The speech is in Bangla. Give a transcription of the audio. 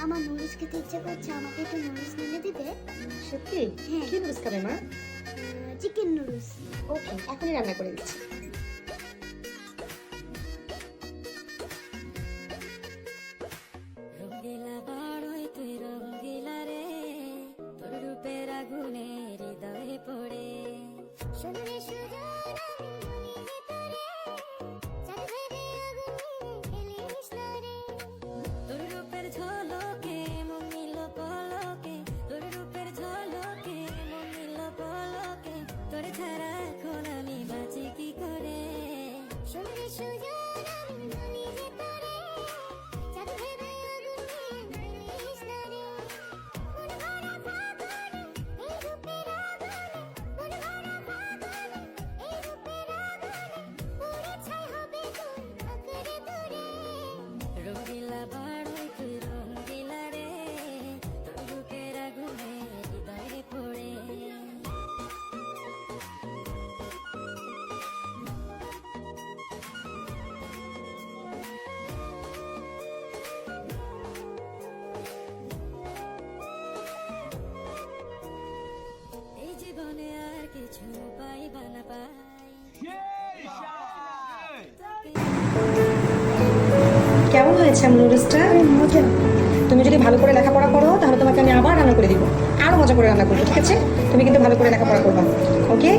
আমার নুডলস খেতে ইচ্ছে করছে, আমাকে একটু নুডলস এনে দিবে? সত্যি? হ্যাঁ। কি নুডলস খাবে মা? Chicken noodles. ওকে, এখনই রান্না করে দিচ্ছি। রঙ্গিলা বড়ই তুই রঙ্গিলা রে, তোর রূপের আগুনে হৃদয়ে পড়ে। শুনলে সুজন আমি ভিতরে, চাঁদ ভেবে আগুনে খেলিস না রে। তোর রূপের ঝলকে মন নিল পলকে, তোর রূপের ঝলকে মন নিল পলকে, তোর ছাড়া এখন আমি বাঁচি কি করে। শুনলে সুজন আমি ভিতরে, চাঁদ ভেবে আগুনে খেলিস না রে। মন ভরা ফাগুনে, এই রূপের আগুনে, মন ভরা ফাগুনে, এই রূপের আগুনে, পুড়ে ছাই হবে তোর আঁকড়ে ধরে। রঙ্গিলা বড়ই তুই রঙ্গিলা রে, তোর রূপের আগুনে হৃদয়ে পড়ে। এই জীবনে আর কিছু পাইবা না পাই, কেমন হয়েছে নুডলসটা? মজা। তুমি যদি ভালো করে লেখাপড়া করো তাহলে তোমাকে আমি আবার রান্না করে দিব, আরো মজা করে রান্না করবো, ঠিক আছে? তুমি কিন্তু ভালো করে লেখাপড়া করবা, ওকে?